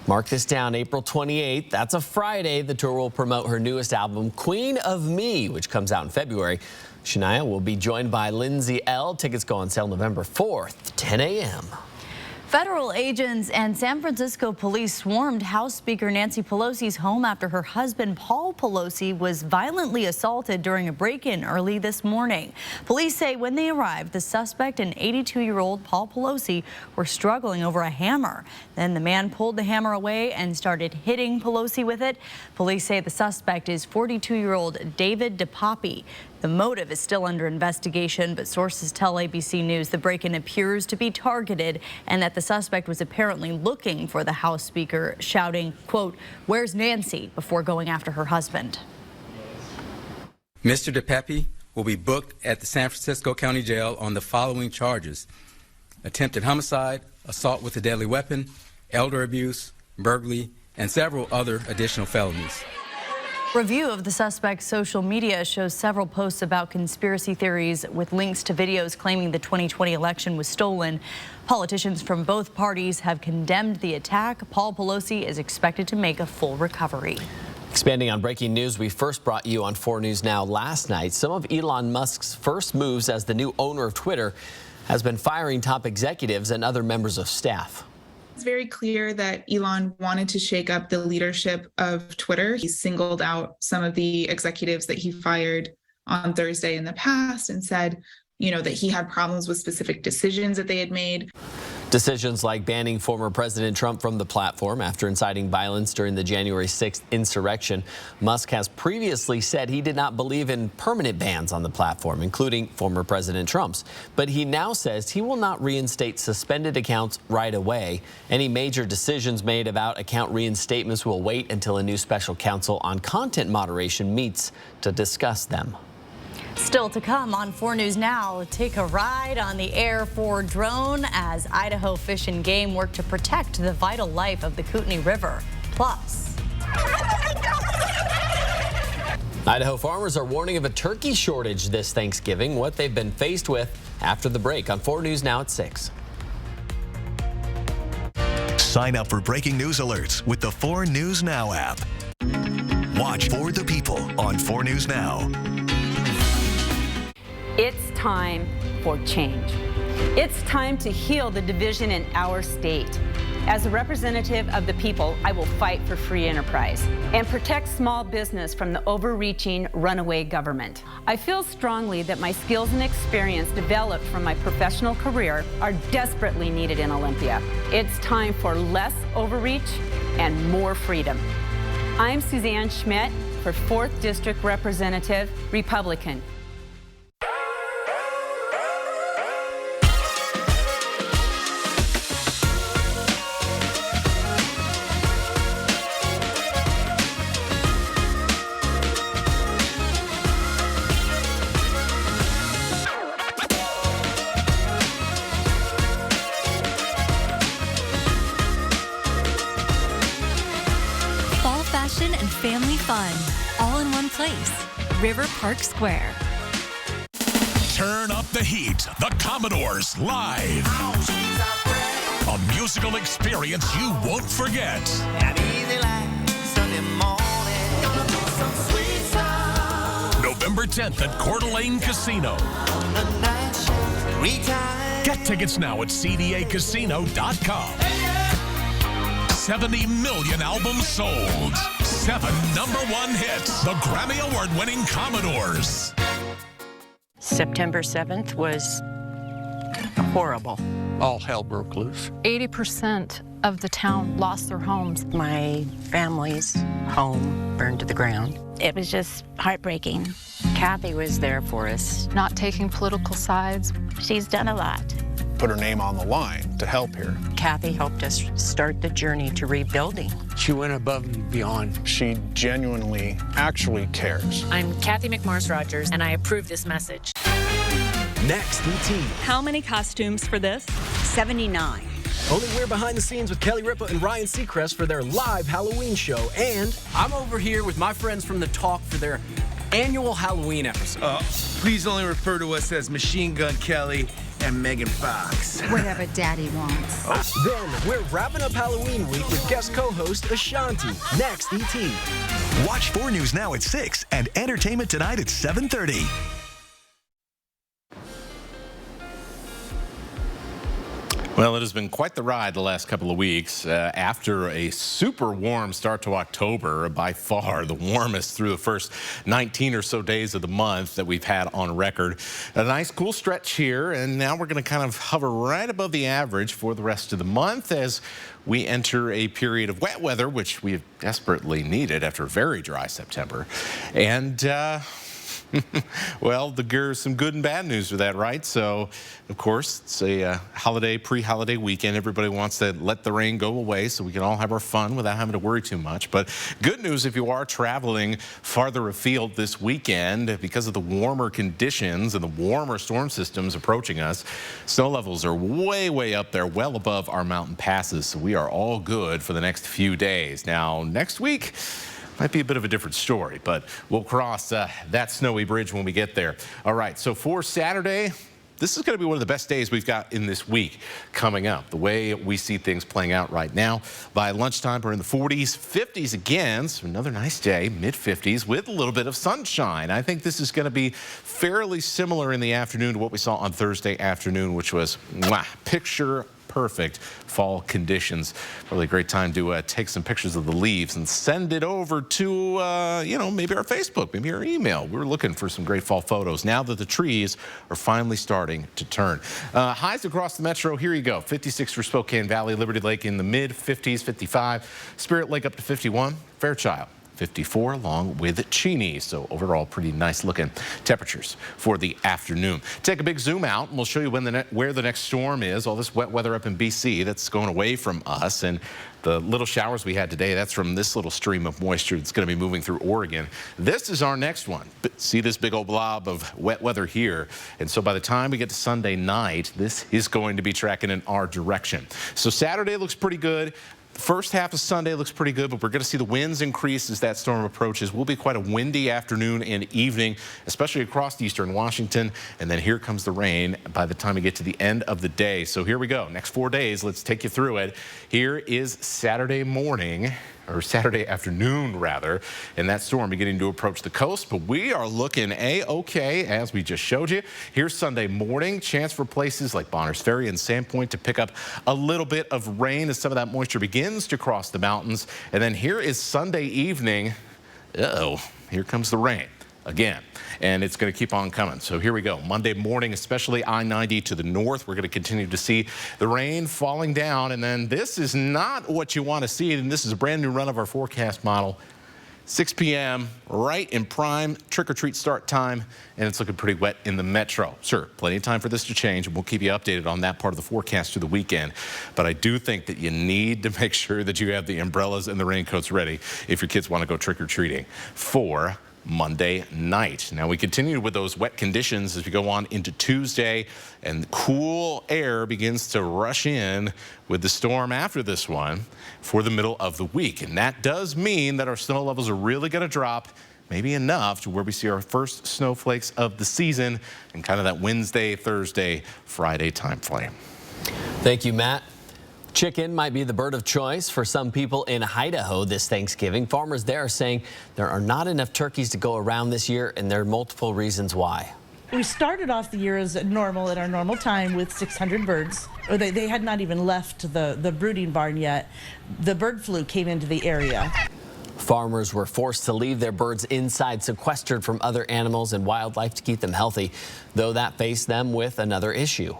Mark this down, April 28th. That's a Friday. The tour will promote her newest album, Queen of Me, which comes out in February. Shania will be joined by Lindsay L. Tickets go on sale November 4th, 10 a.m. Federal agents and San Francisco police swarmed House Speaker Nancy Pelosi's home after her husband, Paul Pelosi, was violently assaulted during a break-in early this morning. Police say when they arrived, the suspect and 82-year-old Paul Pelosi were struggling over a hammer. Then the man pulled the hammer away and started hitting Pelosi with it. Police say the suspect is 42-year-old David DePapi. The motive is still under investigation, but sources tell ABC News the break-in appears to be targeted and that the suspect was apparently looking for the House Speaker, shouting, quote, "Where's Nancy?" before going after her husband. Mr. DePepe will be booked at the San Francisco County Jail on the following charges: attempted homicide, assault with a deadly weapon, elder abuse, burglary, and several other additional felonies. Review of the suspect's social media shows several posts about conspiracy theories with links to videos claiming the 2020 election was stolen. Politicians from both parties have condemned the attack. Paul Pelosi is expected to make a full recovery. Expanding on breaking news we first brought you on 4 News Now last night, some of Elon Musk's first moves as the new owner of Twitter has been firing top executives and other members of staff. It's very clear that Elon wanted to shake up the leadership of Twitter. He singled out some of the executives that he fired on Thursday in the past and said, that he had problems with specific decisions that they had made. Decisions like banning former President Trump from the platform after inciting violence during the January 6th insurrection. Musk has previously said he did not believe in permanent bans on the platform, including former President Trump's. But he now says he will not reinstate suspended accounts right away. Any major decisions made about account reinstatements will wait until a new special counsel on content moderation meets to discuss them. Still to come on 4 News Now, take a ride on the Air 4 drone as Idaho Fish and Game work to protect the vital life of the Kootenai River. Plus, Idaho farmers are warning of a turkey shortage this Thanksgiving, what they've been faced with after the break on 4 News Now at 6. Sign up for breaking news alerts with the 4 News Now app. Watch For the People on 4 News Now. It's time for change. It's time to heal the division in our state. As a representative of the people, I will fight for free enterprise and protect small business from the overreaching runaway government. I feel strongly that my skills and experience developed from my professional career are desperately needed in Olympia. It's time for less overreach and more freedom. I'm Suzanne Schmidt for 4th District Representative, Republican. And family fun, all in one place. River Park Square. Turn up the heat. The Commodores live. A musical experience you won't forget. November 10th at Coeur d'Alene Casino. Get tickets now at cdacasino.com. 70 million albums sold. 7 #1 hits. The Grammy Award-winning Commodores. September 7th was horrible. All hell broke loose. 80% of the town lost their homes. My family's home burned to the ground. It was just heartbreaking. Kathy was there for us. Not taking political sides. She's done a lot. Put her name on the line to help here. Kathy helped us start the journey to rebuilding. She went above and beyond. She genuinely, actually cares. I'm Kathy McMorris-Rogers, and I approve this message. Next, ET. How many costumes for this? 79. Only we're behind the scenes with Kelly Ripa and Ryan Seacrest for their live Halloween show. And I'm over here with my friends from The Talk for their annual Halloween episode. Please only refer to us as Machine Gun Kelly and Megan Fox. Whatever Daddy wants. Then we're wrapping up Halloween week with guest co-host Ashanti. Next, ET. Watch 4 News Now at 6 and Entertainment Tonight at 7:30. Well, it has been quite the ride the last couple of weeks. After a super warm start to October, by far the warmest through the first 19 or so days of the month that we've had on record. A nice cool stretch here, and now we're going to kind of hover right above the average for the rest of the month as we enter a period of wet weather, which we have desperately needed after a very dry September. And Well, there's some good and bad news for that, right? So, of course, it's a pre-holiday weekend. Everybody wants to let the rain go away so we can all have our fun without having to worry too much. But good news if you are traveling farther afield this weekend, because of the warmer conditions and the warmer storm systems approaching us, snow levels are way, way up there, well above our mountain passes. So we are all good for the next few days. Now, next week might be a bit of a different story, but we'll cross that snowy bridge when we get there. All right, so for Saturday, this is going to be one of the best days we've got in this week coming up. The way we see things playing out right now, by lunchtime, we're in the 40s, 50s again. So another nice day, mid-50s, with a little bit of sunshine. I think this is going to be fairly similar in the afternoon to what we saw on Thursday afternoon, which was picture perfect fall conditions. Really a great time to take some pictures of the leaves and send it over to, maybe our Facebook, maybe our email. We were looking for some great fall photos now that the trees are finally starting to turn. Highs across the metro, here you go. 56 for Spokane Valley, Liberty Lake in the mid-50s, 55. Spirit Lake up to 51. Fairchild 54 along with Cheney. So overall pretty nice looking temperatures for the afternoon. Take a big zoom out and we'll show you where the next storm is. All this wet weather up in BC that's going away from us, and the little showers we had today, that's from this little stream of moisture that's going to be moving through Oregon. This is our next one. See this big old blob of wet weather here. And so by the time we get to Sunday night, this is going to be tracking in our direction. So Saturday looks pretty good. The first half of Sunday looks pretty good, but we're going to see the winds increase as that storm approaches. Will be quite a windy afternoon and evening, especially across eastern Washington. And then here comes the rain by the time we get to the end of the day. So here we go. Next 4 days, let's take you through it. Here is Saturday morning, or Saturday afternoon rather, and that storm beginning to approach the coast, but we are looking A-OK as we just showed you. Here's Sunday morning, chance for places like Bonners Ferry and Sandpoint to pick up a little bit of rain as some of that moisture begins to cross the mountains. And then here is Sunday evening. Uh-oh, here comes the rain again, and it's going to keep on coming. So here we go. Monday morning, especially I-90 to the north, we're going to continue to see the rain falling down, and then this is not what you want to see, and this is a brand new run of our forecast model. 6 p.m. right in prime trick-or-treat start time, and it's looking pretty wet in the metro. Sure, plenty of time for this to change, and we'll keep you updated on that part of the forecast through the weekend. But I do think that you need to make sure that you have the umbrellas and the raincoats ready if your kids want to go trick-or-treating for Monday night. Now we continue with those wet conditions as we go on into Tuesday, and cool air begins to rush in with the storm after this one for the middle of the week. And that does mean that our snow levels are really going to drop, maybe enough to where we see our first snowflakes of the season and kind of that Wednesday, Thursday, Friday time frame. Thank you, Matt. Chicken might be the bird of choice for some people in Idaho this Thanksgiving. Farmers there are saying there are not enough turkeys to go around this year, and there are multiple reasons why. We started off the year as normal, at our normal time, with 600 birds. They had not even left the brooding barn yet. The bird flu came into the area. Farmers were forced to leave their birds inside, sequestered from other animals and wildlife to keep them healthy, though that faced them with another issue.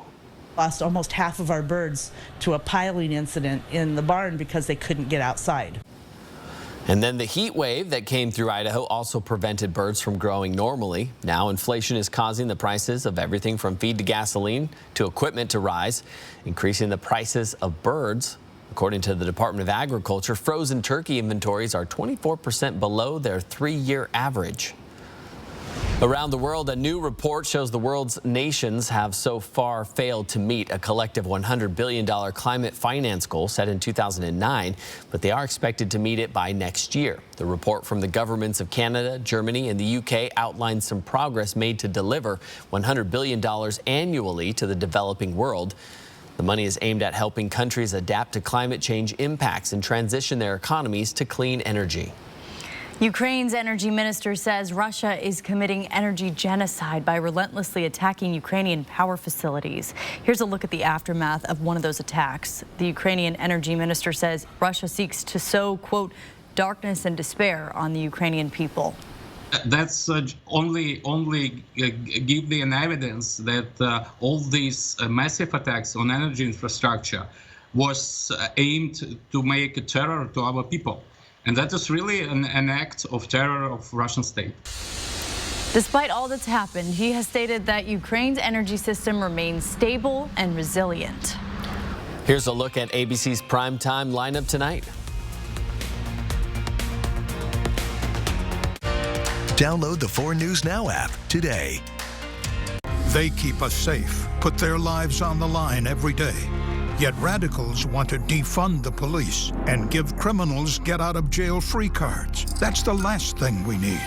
Lost almost half of our birds to a piling incident in the barn because they couldn't get outside. And then the heat wave that came through Idaho also prevented birds from growing normally. Now inflation is causing the prices of everything from feed to gasoline to equipment to rise, increasing the prices of birds. According to the Department of Agriculture, frozen turkey inventories are 24% below their 3-year average. Around the world, a new report shows the world's nations have so far failed to meet a collective $100 billion climate finance goal set in 2009, but they are expected to meet it by next year. The report from the governments of Canada, Germany, and the UK outlines some progress made to deliver $100 billion annually to the developing world. The money is aimed at helping countries adapt to climate change impacts and transition their economies to clean energy. Ukraine's energy minister says Russia is committing energy genocide by relentlessly attacking Ukrainian power facilities. Here's a look at the aftermath of one of those attacks. The Ukrainian energy minister says Russia seeks to sow, quote, darkness and despair on the Ukrainian people. That's only give the evidence that all these massive attacks on energy infrastructure was aimed to make a terror to our people. And that is really an act of terror of Russian state. Despite all that's happened, he has stated that Ukraine's energy system remains stable and resilient. Here's a look at ABC's primetime lineup tonight. Download the 4 News Now app today. They keep us safe, put their lives on the line every day. Yet radicals want to defund the police and give criminals get-out-of-jail-free cards. That's the last thing we need.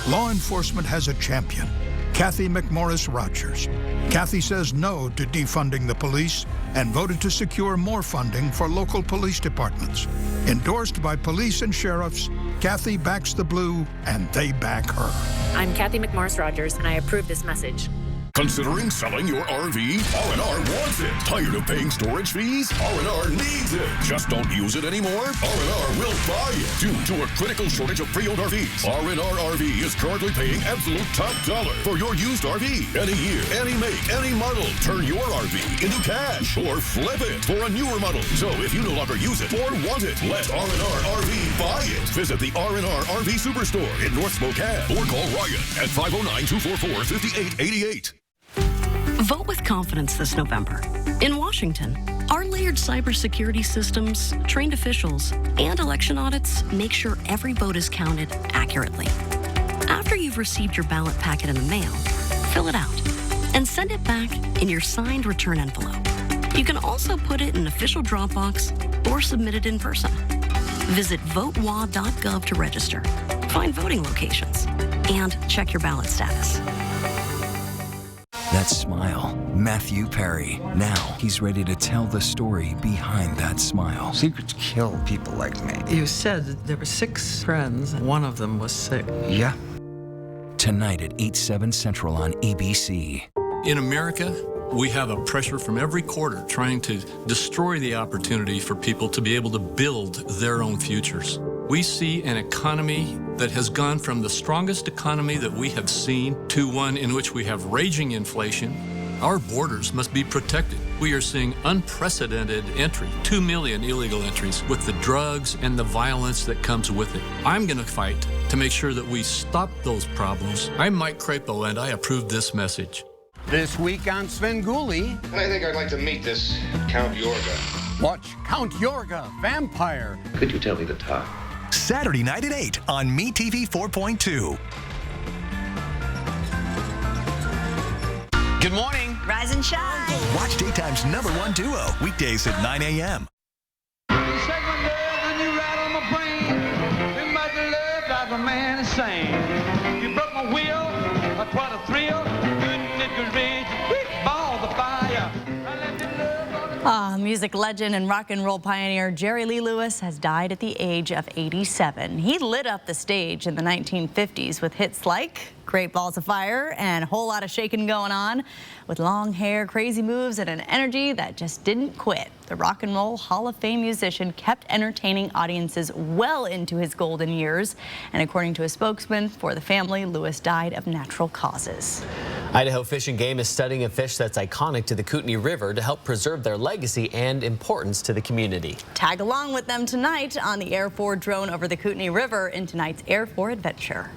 Law enforcement has a champion, Cathy McMorris Rodgers. Cathy says no to defunding the police and voted to secure more funding for local police departments. Endorsed by police and sheriffs, Cathy backs the blue, and they back her. I'm Cathy McMorris Rodgers, and I approve this message. Considering selling your RV? R&R wants it. Tired of paying storage fees? R&R needs it. Just don't use it anymore? R&R will buy it. Due to a critical shortage of pre-owned RVs, R&R RV is currently paying absolute top dollar for your used RV. Any year, any make, any model. Turn your RV into cash or flip it for a newer model. So if you no longer use it or want it, let R&R RV buy it. Visit the R&R RV Superstore in North Spokane or call Ryan at 509-244-5888. Vote with confidence this November. In Washington, our layered cybersecurity systems, trained officials, and election audits make sure every vote is counted accurately. After you've received your ballot packet in the mail, fill it out and send it back in your signed return envelope. You can also put it in an official Dropbox or submit it in person. Visit votewa.gov to register, find voting locations, and check your ballot status. That smile, Matthew Perry. Now he's ready to tell the story behind that smile. Secrets kill people like me. You said there were 6 friends, and one of them was sick. Yeah. Tonight at 8/7 Central on ABC. In America, we have a pressure from every quarter trying to destroy the opportunity for people to be able to build their own futures. We see an economy that has gone from the strongest economy that we have seen to one in which we have raging inflation. Our borders must be protected. We are seeing unprecedented entry, 2 million illegal entries, with the drugs and the violence that comes with it. I'm going to fight to make sure that we stop those problems. I'm Mike Crapo, and I approve this message. This week on Svengoolie. I think I'd like to meet this Count Yorga. Watch Count Yorga, Vampire. Could you tell me the time? Saturday night at 8 on MeTV 4.2. Good morning. Rise and shine. Watch Daytime's #1 duo, weekdays at 9 a.m. You broke my will, what a thrill. Music legend and rock and roll pioneer Jerry Lee Lewis has died at the age of 87. He lit up the stage in the 1950s with hits like Great Balls of Fire and a whole lot of shaking going on. With long hair, crazy moves, and an energy that just didn't quit, the Rock and Roll Hall of Fame musician kept entertaining audiences well into his golden years. And according to a spokesman for the family, Lewis died of natural causes. Idaho Fish and Game is studying a fish that's iconic to the Kootenai River to help preserve their legacy and importance to the community. Tag along with them tonight on the Air 4 drone over the Kootenai River in tonight's Air 4 adventure.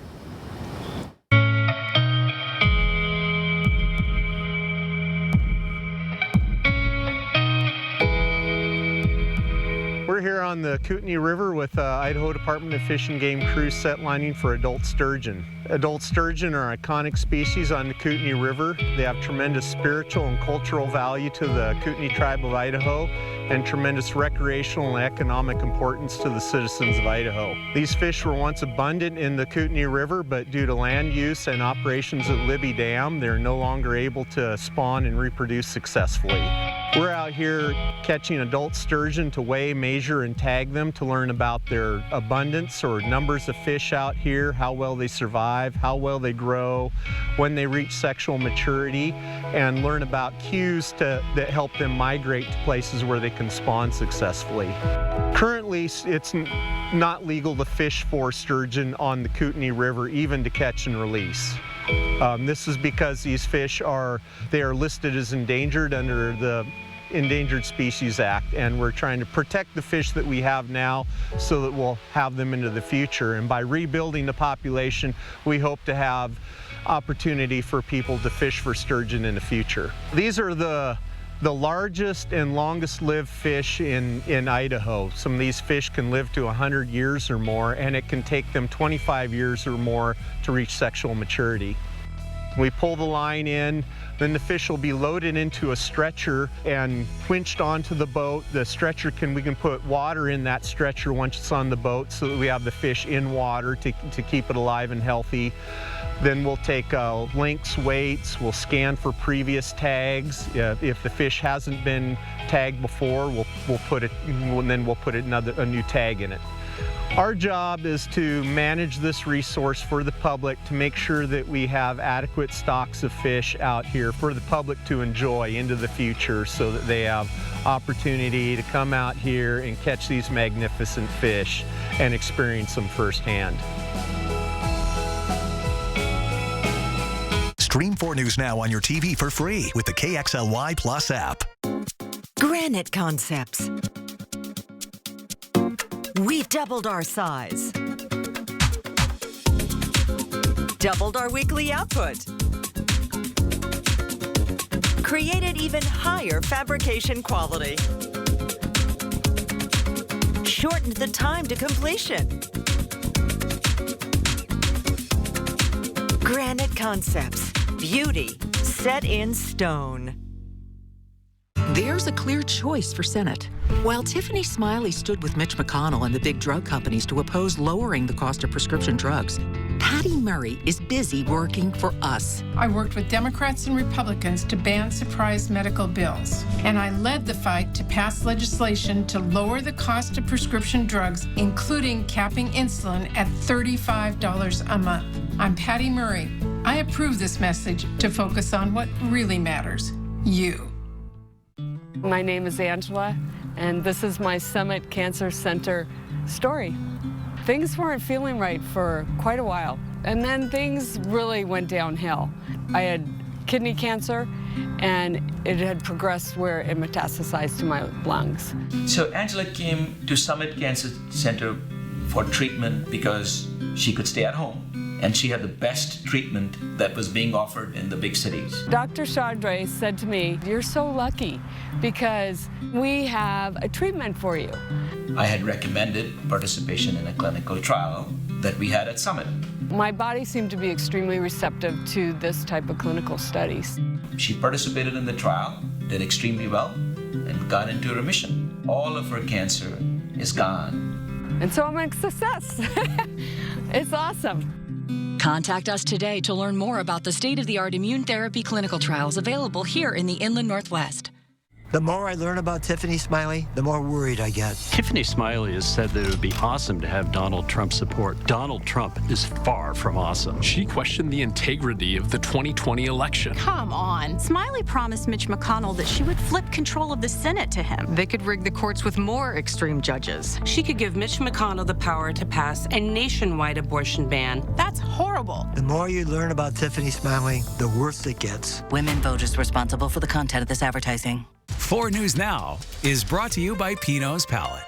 We're here on the Kootenai River with Idaho Department of Fish and Game crew set lining for adult sturgeon. Adult sturgeon are iconic species on the Kootenai River. They have tremendous spiritual and cultural value to the Kootenai tribe of Idaho and tremendous recreational and economic importance to the citizens of Idaho. These fish were once abundant in the Kootenai River, but due to land use and operations at Libby Dam, they're no longer able to spawn and reproduce successfully. We're out here catching adult sturgeon to weigh, measure, and tag them to learn about their abundance or numbers of fish out here, how well they survive, how well they grow, when they reach sexual maturity, and learn about cues that help them migrate to places where they can spawn successfully. Currently, it's not legal to fish for sturgeon on the Kootenai River, even to catch and release. This is because these fish are listed as endangered under the Endangered Species Act, and we're trying to protect the fish that we have now so that we'll have them into the future. And by rebuilding the population, we hope to have opportunity for people to fish for sturgeon in the future. These are the largest and longest lived fish in Idaho. Some of these fish can live to 100 years or more, and it can take them 25 years or more to reach sexual maturity. We pull the line in, then the fish will be loaded into a stretcher and winched onto the boat. The stretcher we can put water in that stretcher once it's on the boat so that we have the fish in water to keep it alive and healthy. Then we'll take lengths, weights, we'll scan for previous tags. If the fish hasn't been tagged before, we'll put a new tag in it. Our job is to manage this resource for the public, to make sure that we have adequate stocks of fish out here for the public to enjoy into the future, so that they have opportunity to come out here and catch these magnificent fish and experience them firsthand. Stream 4 News Now on your TV for free with the KXLY Plus app. Granite Concepts. We've doubled our size. Doubled our weekly output. Created even higher fabrication quality. Shortened the time to completion. Granite Concepts. Beauty set in stone. There's a clear choice for Senate. While Tiffany Smiley stood with Mitch McConnell and the big drug companies to oppose lowering the cost of prescription drugs, Patty Murray is busy working for us. I worked with Democrats and Republicans to ban surprise medical bills, and I led the fight to pass legislation to lower the cost of prescription drugs, including capping insulin at $35 a month. I'm Patty Murray. I approve this message to focus on what really matters, you. My name is Angela, and this is my Summit Cancer Center story. Things weren't feeling right for quite a while, and then things really went downhill. I had kidney cancer, and it had progressed where it metastasized to my lungs. So Angela came to Summit Cancer Center for treatment because she could stay at home, and she had the best treatment that was being offered in the big cities. Dr. Chandre said to me, "You're so lucky because we have a treatment for you." I had recommended participation in a clinical trial that we had at Summit. My body seemed to be extremely receptive to this type of clinical studies. She participated in the trial, did extremely well, and got into remission. All of her cancer is gone. And so I'm a success. It's awesome. Contact us today to learn more about the state-of-the-art immune therapy clinical trials available here in the Inland Northwest. The more I learn about Tiffany Smiley, the more worried I get. Tiffany Smiley has said that it would be awesome to have Donald Trump support. Donald Trump is far from awesome. She questioned the integrity of the 2020 election. Come on. Smiley promised Mitch McConnell that she would flip control of the Senate to him. They could rig the courts with more extreme judges. She could give Mitch McConnell the power to pass a nationwide abortion ban. That's horrible. The more you learn about Tiffany Smiley, the worse it gets. Women voters responsible for the content of this advertising. 4 News Now is brought to you by Pinot's Palette.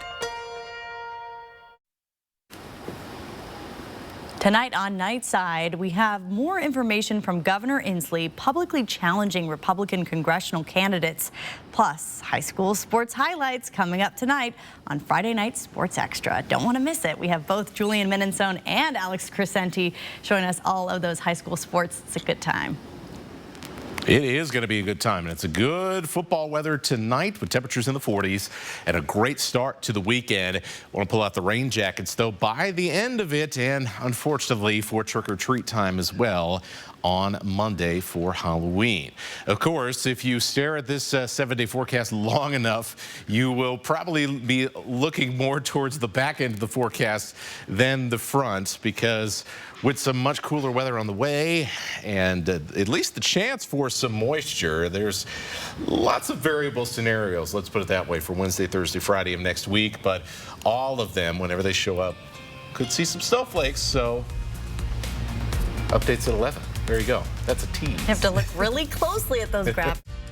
Tonight on Nightside, we have more information from Governor Inslee publicly challenging Republican congressional candidates, plus high school sports highlights coming up tonight on Friday Night Sports Extra. Don't want to miss it. We have both Julian Minensone and Alex Crescenti showing us all of those high school sports. It's a good time. It is going to be a good time, and it's a good football weather tonight with temperatures in the 40s and a great start to the weekend. I want to pull out the rain jackets, though, by the end of it, and unfortunately for trick-or-treat time as well on Monday for Halloween. Of course, if you stare at this 7-day forecast long enough, you will probably be looking more towards the back end of the forecast than the front, because with some much cooler weather on the way and at least the chance for some moisture, there's lots of variable scenarios, let's put it that way, for Wednesday, Thursday, Friday of next week. But all of them, whenever they show up, could see some snowflakes. So updates at 11. There you go. That's a tease. You have to look really closely at those graphs.